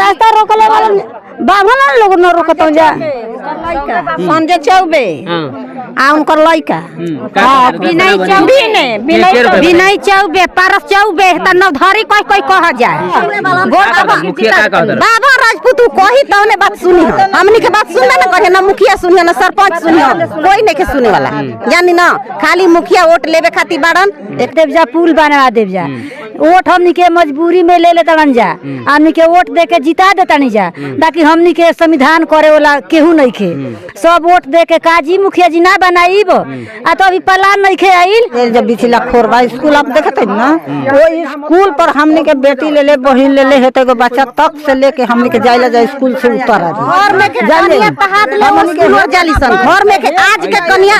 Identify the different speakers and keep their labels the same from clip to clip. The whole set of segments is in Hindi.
Speaker 1: रास्ता रोकले वाला बाभन लोग न रोकत जा संजय चौबे आ उनकर लइका विनय चौबे पारस चौबे त नवधरी कोई कोई कह जाए बाबा राजपूत कही तौने बात सुनी हमनी के बात सुनना ना कहे ना मुखिया सुनियो ना सरपंच सुनियो कोई नहीं के सुने वाला जानी ना खाली मुखिया वोट लेवे खातिर बाड़न एक देवजा पुल बनवा देवजा वोट हमनी के मजबूरी में ले लेतन जा हमनी के वोट दे के जिता देतनी जा ताकि हमनी के संविधान करे वाला केहू नहीं खे सब वोट दे के काजी मुखिया जी ना बनाईब आ तो अभी प्लान नहीं खे आइल जब बिछला खोरबा स्कूल आप देखते ना वो स्कूल पर हमनी के बेटी ले ले बहिन ले ले हेते गो बच्चा तक से लेके हमनी के जाइला जा स्कूल से उतर आ घर में के कन्या पहाड़ ले स्कूल जाली सन घर में के आज के कन्या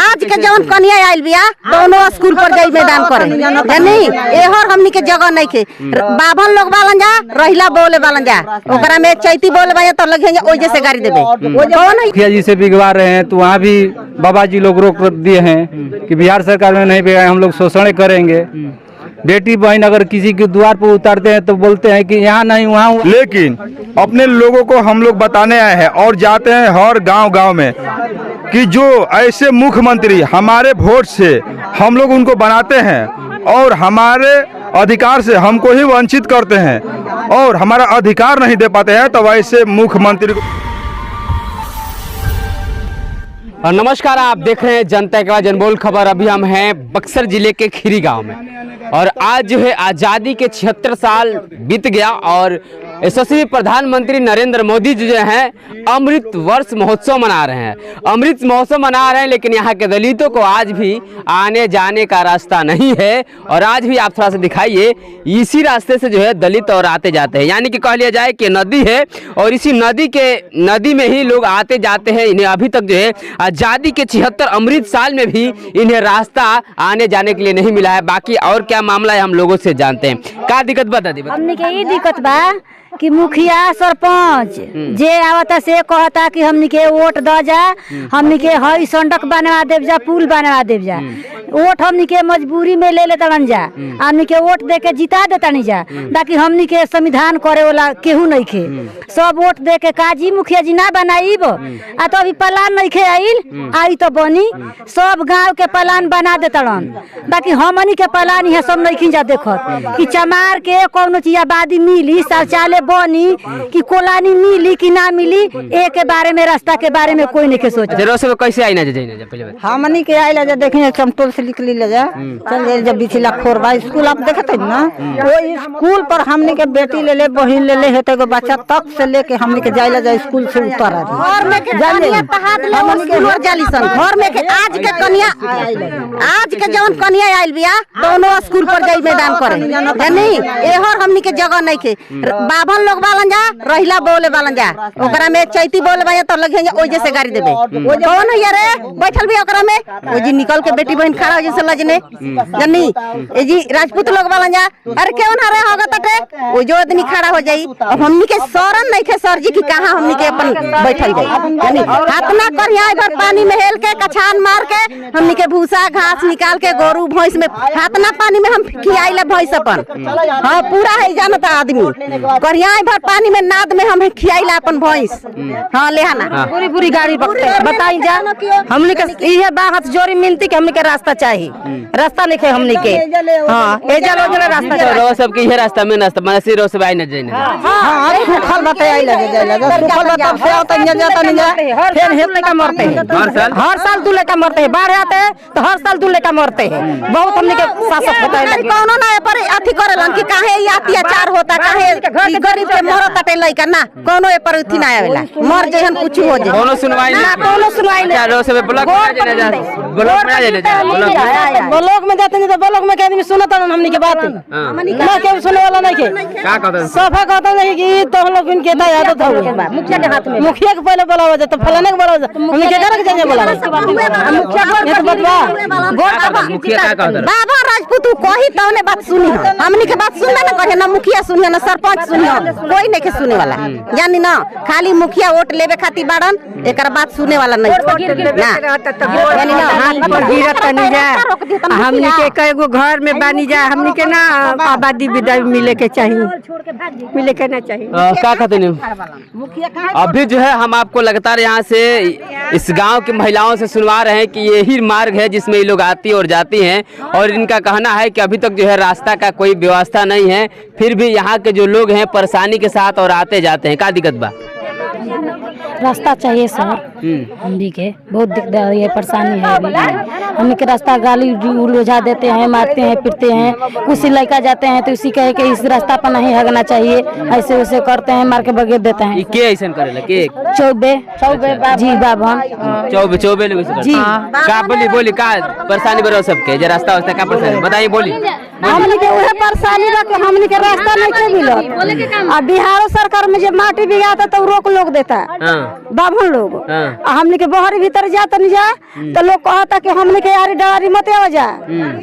Speaker 1: आज के जवन कन्या आइल बिया दोनों स्कूल पर जाई मैदान करे यानी एहर हमनी के जगह नहीं खे बाभन लोग बालन जा रहिला बोले बालन जा ओकरा में चैती बोले बाया तो लगे ओजे से गाड़ी देबे
Speaker 2: मुखिया जी से बिगवा रहे हैं तो वहाँ भी बाबा जी लोग रोक दिए हैं कि बिहार सरकार में नहीं बिगाए हम लोग शोषण करेंगे। बेटी बहन अगर किसी के द्वार पर उतारते हैं तो बोलते हैं कि यहाँ नहीं वहाँ।
Speaker 3: लेकिन अपने लोगों को हम लोग बताने आए हैं और जाते हैं हर गांव में कि जो ऐसे मुख्यमंत्री हमारे वोट से हम लोग उनको बनाते हैं और हमारे अधिकार से हमको ही वंचित करते हैं और हमारा अधिकार नहीं दे पाते हैं तो वैसे मुख्यमंत्री को।
Speaker 4: और नमस्कार, आप देख रहे हैं जनता के जनबोल खबर। अभी हम हैं बक्सर जिले के खीरी गांव में और आज जो है आज़ादी के 76 साल बीत गया और यशस्वी प्रधानमंत्री नरेंद्र मोदी जी जो हैं अमृत वर्ष महोत्सव मना रहे हैं। अमृत महोत्सव मना रहे हैं लेकिन यहाँ के दलितों को आज भी आने जाने का रास्ता नहीं है और आज भी आप थोड़ा सा दिखाइए इसी रास्ते से जो है दलित और आते जाते हैं। यानी कि कह लिया जाए कि नदी है और इसी नदी में ही लोग आते जाते हैं। इन्हें अभी तक जो है आज़ादी के 76 अमृत साल में भी इन्हें रास्ता आने जाने के लिए नहीं मिला है। बाकी और क्या मामला है हम लोगों से जानते हैं। क्या दिक्कत बता दी?
Speaker 1: हमने के ये दिक्कत बा कि मुखिया सरपंच जे आवता से कहता कि हमनी के वोट द जा, हमनी के हई सड़क बनवा देव जा, पुल बनवा देव जा। वोट हमनी के मजबूरी में ले लेतन जा हमनी के वोट दे के जिता देतनी जा ताकि हमनी के संविधान करे वाला केहू नहीं खे सब वोट दे के काजी मुखिया जी ना बनाईब आ तो अभी प्लान नहीं खे आइल आई तो बनी सब गांव के प्लान बना देतन बाकी हमनी के प्लान यहाँ सब नहीं खिंजा देखत कि चमार के कौनो चीज आबादी मिली शौचालय बनी कि कोलानी मिली कि ना मिली ए के बारे में रास्ता के बारे में कोई नहीं के सोच।
Speaker 4: कैसे आई ना जा पहले
Speaker 1: हमनी के आइला जा देखे चमटोल से निकली ले जा चल जाए जब बिछला खोरबा स्कूल आप देखते ना वो स्कूल पर हमनी के बेटी ले ले बहिन ले ले हेते गो बच्चा तक से लेके हमनी के जाइला जा स्कूल से उतर आ घर में के कन्या पहाड़ ले स्कूल जाली सन घर में के आज के कन्या आज के जवन कन्या आइल बिया दोनों स्कूल पर जाई मैदान करे यानी एहर हमनी के जगह नहीं के बाभन लोग बालन जा रहिला बोले बालन जा ओकरा में चैती बोले बाया तो लगे ओजे से गाड़ी देबे कौन है रे बैठल भी ओकरा में ओजी निकल के बेटी बहन खड़ा हो जैसे लजने जन्नी ए जी राजपूत लोग बालन जा अरे केवन हरे होगा तटे ओ जो आदमी खड़ा हो जाई अब हमनी के शरण नहीं खे सर जी की कहां हमनी के अपन बैठल गई यानी हाथ ना कर यहां इधर पानी में हेल के कछान मार के हमनी के भूसा घास निकाल के गोरू भैंस में हाथ ना पानी में हम खियाइले भैंस अपन हां पूरा है जानता आदमी कर यहां भर पानी में नाद में हम खियाइला अपन भैंस हां लेहाना पूरी पूरी गाड़ी बताई जा हमनी के इहे बा हाथ जोड़ी मिलती के हमनी के रास्ता चाहिए रास्ता नहीं है हमनी के हां ए जलो जलो रास्ता चाहिए
Speaker 4: रो सब के ये रास्ता में नास्ता मनसी रो सब आई न जाने
Speaker 1: हां सुखल बताई आई लगे सुखल बता से आता नहीं जाता नहीं जा फिर हेल लेके मरते हैं हर साल दू लेके मरते हैं बाढ़ आते हैं तो हर साल दू लेके मरते हैं बहुत हमनी के शासक बताई कोनो ना पर अथी करेलन कि काहे ये अत्याचार होता काहे गरीब के मरत अटे लइका ना कोनो ए पर उठी ना आवेला मर जेहन कुछ हो जे कोनो सुनवाई ना
Speaker 4: रो सब ब्लॉक में जाने जा ब्लॉक में जाने जा
Speaker 1: ब्लॉक में जाते नहीं तो ब्लॉक में के आदमी सुनता ना हमनी के बात ना के सुने वाला नहीं के
Speaker 4: का कहता
Speaker 1: सफा कहता नहीं कि तो हम लोग इनके ता आदत हो मुखिया के हाथ में मुखिया के पहले बोलावा जा तो फलाने के बोलावा जा हमनी के कर के जाने बोलावा मुखिया के बतवा
Speaker 4: मुखिया का कहता
Speaker 1: बाबा राजपूत कही तौने बात सुनी हमनी के बात सुनना ना कहे ना मुखिया सुनियो ना सरपंच सुनियो कोई नहीं के सुने वाला जानी ना खाली मुखिया वोट लेवे खातिर बाड़न एकर बात सुने वाला नहीं ना यानी ना हाथ पर गिरत नहीं
Speaker 5: जा हमनी के कई गो घर में बानी जा हमनी के ना आबादी विदा मिले के चाहिए मिले के ना चाहिए।
Speaker 4: क्या कहते हैं अभी जो है हम आपको लगातार यहाँ से इस गांव की महिलाओं से सुनवा रहे हैं कि यही मार्ग है जिसमें ये लोग आती और जाती हैं और इनका कहना है कि अभी तक जो है रास्ता का कोई व्यवस्था नहीं है, फिर भी यहाँ के जो लोग हैं परेशानी के साथ और आते जाते हैं। क्या दिक्कत बा?
Speaker 6: रास्ता चाहिए सर हमनी के बहुत दिक्कत है परेशानी है अभी हमनी के रास्ता गाली उलझा देते हैं मारते हैं पीटते हैं कुछ लड़का जाते हैं तो इसी कहे कि इस रास्ता पर नहीं हगना चाहिए ऐसे वैसे करते हैं मार के बगेर देते हैं।
Speaker 4: के ऐसा करेला के
Speaker 6: चौबे जी बाबा
Speaker 4: चौबे लोग जी का बोली का परेशानी बरो सबके जे रास्ता वास्ता का परेशानी बताइए बोली।
Speaker 1: हमनी के उहे परेशानी बा कि हमनी के रास्ता नहीं मिलत आ बिहार सरकार में जे माटी बिगाता तो रोक लोग देता बाभन लोग हमनी के बहरी भीतर जाता नहीं जा तो लोग कहता कि हमनी के यारी डरारी मत आवा जा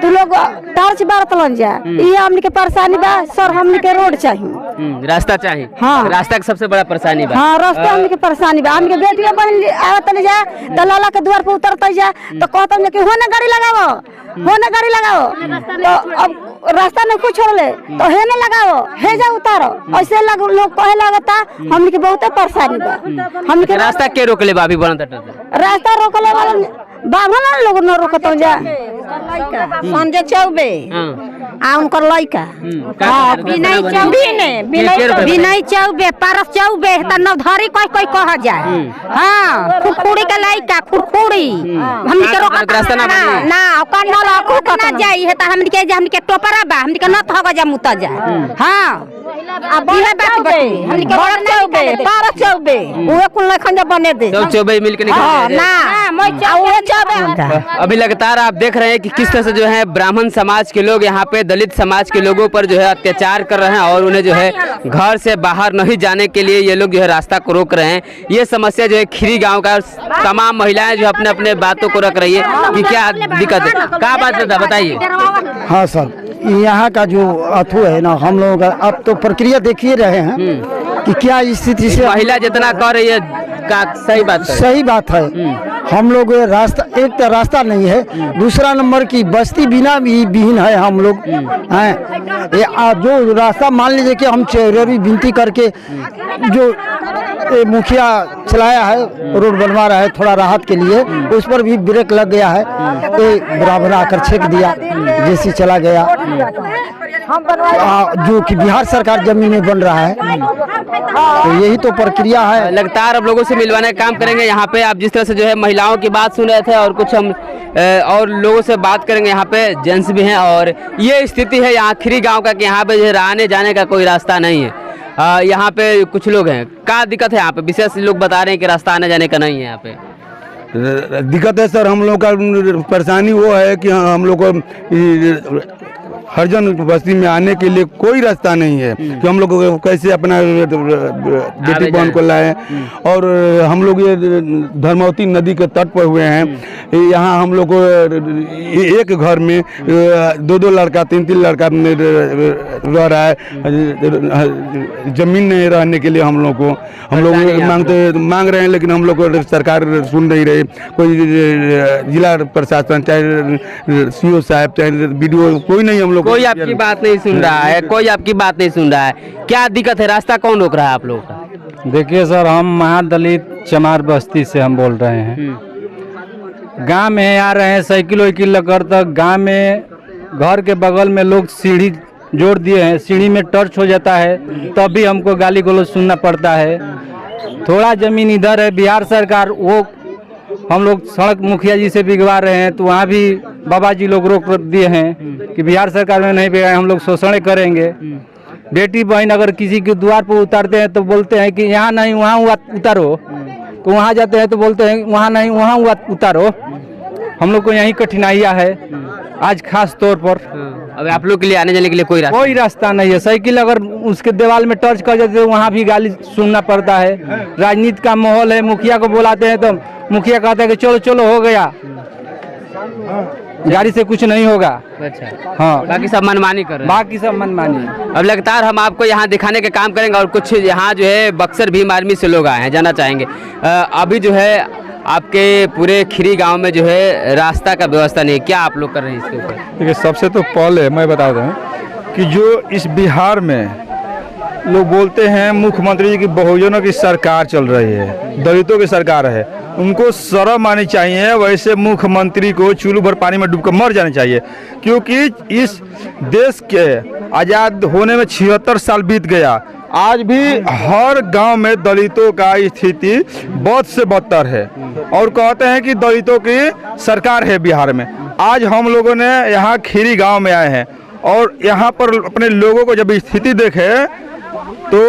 Speaker 1: तो लोग टार्च बारतलन जा ये हमनी के परेशानी बा सर। हमनी के रोड चाहिए
Speaker 4: रास्ता चाहिए।
Speaker 1: हाँ
Speaker 4: रास्ता का सबसे बड़ा परेशानी बा।
Speaker 1: हाँ रास्ता हमनी के परेशानी बा। हमनी के बेटिया बहन आवत नहीं जा तो लाला के द्वार पे उतरता जा तो कहता कि होने गाड़ी लगाओ तो अब रास्ता नहीं कुछ छोड़ले तो हे न लगाओ हे जा उतारो ऐसे लोग कहे लगता हमनी के बहुत परेशानी बा। हमनी के
Speaker 4: रास्ता के रोकले बाबी बनत
Speaker 1: रास्ता रोकले वाला बाभन लोग न रोकत जा संजय चौबे आ उनकर लड़का
Speaker 6: विनय चौबे पारस चौबे त नवधरी कोई कह जाए। हाँ खुरखुड़ी का लड़का खुरखुड़ी हमनी के रोक
Speaker 4: रास्ता ना
Speaker 6: ओकर न लाखू ना जाई है त हमनी के टोपरा बा हमनी के न थग जा मुता जा। हां अब ये बात बती हमनी के बड़ चौबे पारस चौबे
Speaker 1: उहे कुल लखन जा बने दे
Speaker 4: चौबे मिल के निकल
Speaker 1: ना मैं उहे चौबे।
Speaker 4: अभी लगातार आप देख रहे हैं कि किस तरह से जो है ब्राह्मण समाज के लोग यहाँ पे दलित समाज के लोगों पर जो है अत्याचार कर रहे हैं और उन्हें जो है घर से बाहर नहीं जाने के लिए ये लोग जो है रास्ता को रोक रहे हैं। ये समस्या जो है खीरी गांव का तमाम महिलाएं जो अपने अपने बातों को रख रही है कि क्या दिक्कत है, क्या बात है बताइए।
Speaker 7: हाँ सर यहाँ का जो अथु है ना हम लोग अब तो प्रक्रिया देख ही रहे हैं कि क्या स्थिति से
Speaker 4: महिला जितना कर रही है का सही बात है।
Speaker 7: हम लोग रास्ता एक तो रास्ता नहीं है, दूसरा नंबर की बस्ती बिना भी विहीन है हम लोग हैं। जो रास्ता मान लीजिए कि हम चेहरे विनती करके जो मुखिया चलाया है रोड बनवा रहा है थोड़ा राहत के लिए उस पर भी ब्रेक लग गया है तो बराबर आकर छेक दिया जैसे चला गया जो कि बिहार सरकार जमीन में बन रहा है। तो यही तो प्रक्रिया है।
Speaker 4: लगातार अब लोगों से मिलवाने का काम करेंगे यहाँ पे। आप जिस तरह से जो है महिलाओं की बात सुन रहे थे और कुछ हम और लोगों से बात करेंगे। यहाँ पे जेंट्स भी हैं और ये स्थिति है यहाँ खीरी गांव का कि यहाँ पे जो है आने जाने का कोई रास्ता नहीं है। यहाँ पे कुछ लोग हैं, क्या दिक्कत है यहाँ पे? विशेष लोग बता रहे हैं कि रास्ता आने जाने का नहीं है यहाँ पे।
Speaker 3: दिक्कत है सर, हम लोग का परेशानी वो है कि हम लोग को हरजन बस्ती में आने के लिए कोई रास्ता नहीं है कि हम लोग कैसे अपना बेटी बहन को लाएं। और हम लोग ये धर्मवती नदी के तट पर हुए हैं। यहाँ हम लोग को एक घर में दो लड़का तीन लड़का रह रहा है। जमीन नहीं रहने के लिए हम लोग मांग रहे हैं लेकिन हम लोग को सरकार सुन नहीं रही। कोई जिला प्रशासन चाहे सीओ साहब चाहे बीडीओ कोई नहीं हम लोग
Speaker 4: कोई आपकी बात नहीं सुन रहा है। कोई आपकी बात नहीं सुन रहा है। क्या दिक्कत है? रास्ता कौन रोक रहा है आप लोगों का?
Speaker 2: देखिए सर, हम महादलित चमार बस्ती से हम बोल रहे हैं। गांव में आ रहे हैं साइकिल वाइकिल लेकर, तक गांव में घर के बगल में लोग सीढ़ी जोड़ दिए हैं। सीढ़ी में टर्च हो जाता है तब भी हमको गाली गलौज सुनना पड़ता है। थोड़ा जमीन इधर है, बिहार सरकार वो हम लोग सड़क मुखिया जी से बिगवा रहे हैं तो वहाँ भी बाबा जी लोग रोक दिए हैं कि बिहार सरकार में नहीं बिगाए, हम लोग शोषण करेंगे। बेटी बहन अगर किसी के द्वार पर उतारते हैं तो बोलते हैं कि यहाँ नहीं वहाँ उतारो, तो वहाँ जाते हैं तो बोलते हैं वहाँ नहीं वहाँ उतारो। हम लोग को यही कठिनाइयाँ है आज खास तौर पर।
Speaker 4: अब आप लोग के लिए आने जाने के लिए कोई
Speaker 2: रास्ता नहीं है। साइकिल अगर उसके दीवार में टच कर जाते तो वहाँ भी गाली सुनना पड़ता है। राजनीति का माहौल है, मुखिया को बुलाते हैं तो मुखिया कहता है कि चलो चलो हो गया, गाड़ी से कुछ नहीं होगा।
Speaker 4: अच्छा
Speaker 2: हाँ,
Speaker 4: बाकी सब मनमानी कर रहे हैं।
Speaker 2: बाकी सब मनमानी।
Speaker 4: अब लगातार हम आपको यहाँ दिखाने का काम करेंगे और कुछ यहाँ जो है बक्सर भीम आर्मी से लोग आए हैं, जाना चाहेंगे। अभी जो है आपके पूरे खीरी गांव में जो है रास्ता का व्यवस्था नहीं है, क्या आप लोग कर रहे हैं इसके ऊपर?
Speaker 3: देखिए, सबसे तो पहले मैं बता दूं कि जो इस बिहार में लोग बोलते हैं मुख्यमंत्री जी की बहुजनों की सरकार चल रही है, दलितों की सरकार है, उनको शर्म आनी चाहिए। वैसे मुख्यमंत्री को चूल्हू भर पानी में डूबकर मर जाना चाहिए, क्योंकि इस देश के आज़ाद होने में 76 साल बीत गया। आज भी हर गांव में दलितों का स्थिति बहुत से बदतर है और कहते हैं कि दलितों की सरकार है बिहार में। आज हम लोगों ने यहाँ खीरी गांव में आए हैं और यहाँ पर अपने लोगों को जब स्थिति देखे तो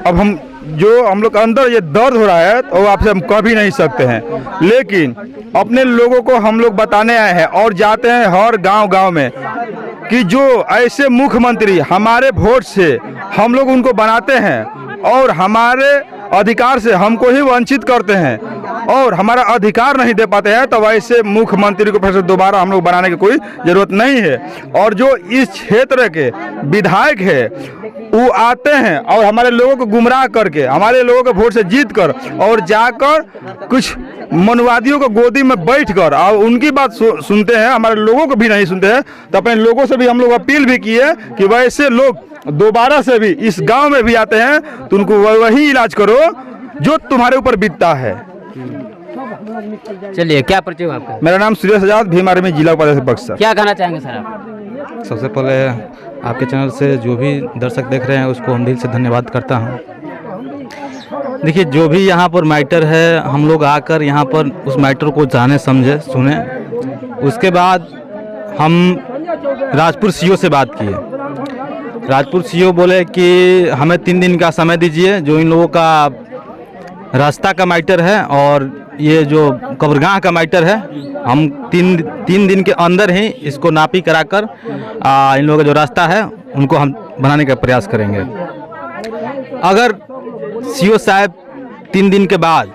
Speaker 3: अब हम लोग अंदर ये दर्द हो रहा है तो आपसे हम कह भी नहीं सकते हैं। लेकिन अपने लोगों को हम लोग बताने आए हैं और जाते हैं हर गांव में कि जो ऐसे मुख्यमंत्री हमारे वोट से हम लोग उनको बनाते हैं और हमारे अधिकार से हमको ही वंचित करते हैं और हमारा अधिकार नहीं दे पाते हैं, तो वैसे मुख्यमंत्री को फिर से दोबारा हम लोग बनाने की कोई ज़रूरत नहीं है। और जो इस क्षेत्र के विधायक है वो आते हैं और हमारे लोगों को गुमराह करके हमारे लोगों को वोट से जीत कर और जाकर कुछ मनुवादियों को गोदी में बैठकर और उनकी बात सुनते हैं, हमारे लोगों को भी नहीं सुनते हैं। तो अपने लोगों से भी हम लोग अपील भी किए कि वैसे लोग दोबारा से भी इस गांव में भी आते हैं तो उनको वही इलाज करो जो तुम्हारे ऊपर बीतता है।
Speaker 4: चलिए, क्या परिचय हुआ आपका?
Speaker 3: मेरा नाम सुरेश आजाद, भीम आर्मी जिला उपाध्यक्ष बक्सर।
Speaker 4: क्या कहना चाहेंगे सर आप?
Speaker 2: सबसे पहले आपके चैनल से जो भी दर्शक देख रहे हैं उसको हम दिल से धन्यवाद करता हूं। देखिए, जो भी यहाँ पर मैटर है हम लोग आकर यहाँ पर उस मैटर को जाने समझे सुने। उसके बाद हम राजपुर सीओ से बात किए। राजपुर सीओ बोले कि हमें 3 दिन का समय दीजिए, जो इन लोगों का रास्ता का मैटर है और ये जो कब्रगाह का मैटर है, हम तीन दिन के अंदर ही इसको नापी कराकर इन लोगों का जो रास्ता है उनको हम बनाने का प्रयास करेंगे। अगर सीओ साहब 3 दिन के बाद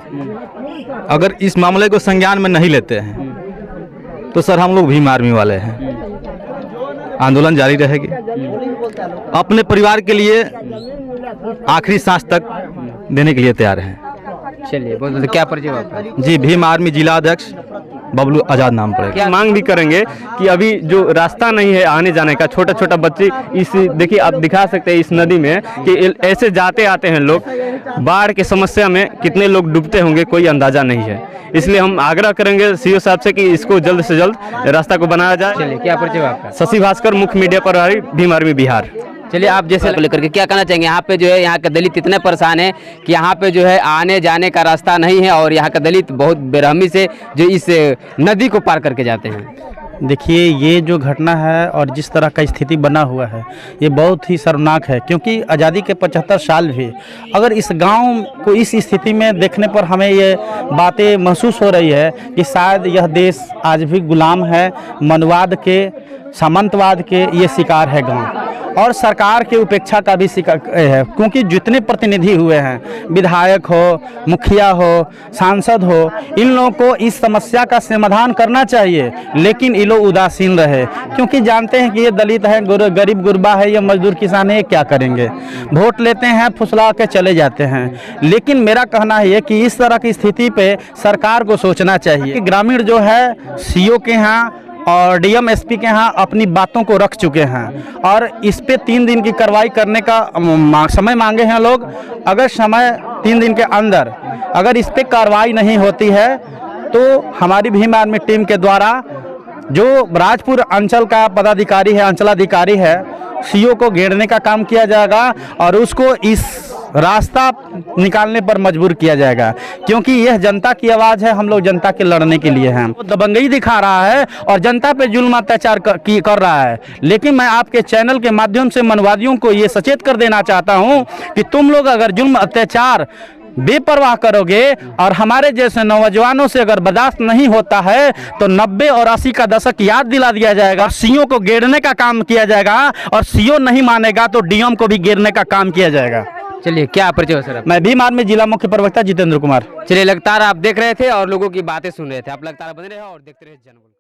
Speaker 2: अगर इस मामले को संज्ञान में नहीं लेते हैं तो सर हम लोग भीम आर्मी वाले हैं, आंदोलन जारी रहेगी। अपने परिवार के लिए आखिरी सांस तक देने के लिए तैयार हैं।
Speaker 4: चलिए, बहुत क्या परिचय हुआ आपका?
Speaker 2: जी, भीम आर्मी जिला अध्यक्ष बबलू आजाद नाम पड़ेगा।
Speaker 8: क्या मांग भी करेंगे कि अभी जो रास्ता नहीं है आने जाने का, छोटा छोटा बच्चे इस देखिए आप दिखा सकते हैं इस नदी में कि ऐसे जाते आते हैं लोग, बाढ़ की समस्या में कितने लोग डूबते होंगे कोई अंदाजा नहीं है। इसलिए हम आग्रह करेंगे सीओ साहब से कि इसको जल्द से जल्द रास्ता को बनाया जाए।
Speaker 4: चलिए, क्या परिचय हुआ आपका?
Speaker 8: शशि भास्कर, मुख्य मीडिया प्रभारी, भीम आर्मी बिहार।
Speaker 4: चलिए, आप जैसे लेकर के क्या कहना चाहेंगे? यहाँ पे जो है यहाँ के दलित इतने परेशान हैं कि यहाँ पे जो है आने जाने का रास्ता नहीं है और यहाँ का दलित बहुत बेरहमी से जो इस नदी को पार करके जाते हैं।
Speaker 9: देखिए, ये जो घटना है और जिस तरह का स्थिति बना हुआ है ये बहुत ही शर्मनाक है, क्योंकि आज़ादी के 75 साल भी अगर इस गांव को इस स्थिति में देखने पर हमें ये बातें महसूस हो रही है कि शायद यह देश आज भी गुलाम है, मनवाद के, सामंतवाद के ये शिकार है गांव, और सरकार की उपेक्षा का भी शिकार है। क्योंकि जितने प्रतिनिधि हुए हैं, विधायक हो, मुखिया हो, सांसद हो, इन लोगों को इस समस्या का समाधान करना चाहिए, लेकिन ये लोग उदासीन रहे, क्योंकि जानते हैं कि ये दलित है, गरीब गुरबा है, ये मजदूर किसान है, ये क्या करेंगे, वोट लेते हैं, फुसला के चले जाते हैं। लेकिन मेरा कहना है कि इस तरह की स्थिति पे सरकार को सोचना चाहिए कि ग्रामीण जो है सीओ के यहाँ और डीएम एसपी के यहाँ अपनी बातों को रख चुके हैं और इस पे 3 दिन की कार्रवाई करने का समय मांगे हैं लोग। अगर समय 3 दिन के अंदर अगर इस पे कार्रवाई नहीं होती है तो हमारी भीम आर्मी टीम के द्वारा जो राजपुर अंचल का पदाधिकारी है, अंचलाधिकारी है, सीओ को घेरने का काम किया जाएगा और उसको इस रास्ता निकालने पर मजबूर किया जाएगा, क्योंकि यह जनता की आवाज़ है। हम लोग जनता के लड़ने के लिए हैं। दबंगई दिखा रहा है और जनता पे जुल्म अत्याचार कर रहा है। लेकिन मैं आपके चैनल के माध्यम से मनवादियों को ये सचेत कर देना चाहता हूँ कि तुम लोग अगर जुल्म अत्याचार बेपरवाह करोगे और हमारे जैसे नौजवानों से अगर बर्दाश्त नहीं होता है तो 90 और 80 का दशक याद दिला दिया जाएगा, सीओ को घेरने का काम किया जाएगा और सीओ नहीं मानेगा तो डीएम को भी घेरने का काम किया जाएगा।
Speaker 4: चलिए, क्या परिचय हो सर?
Speaker 9: मैं भीम आर्मी जिला मुख्य प्रवक्ता जितेंद्र कुमार।
Speaker 4: चलिए, लगातार आप देख रहे थे और लोगों की बातें सुन रहे थे। आप लगातार बने रहे और देखते रहे जनबोल।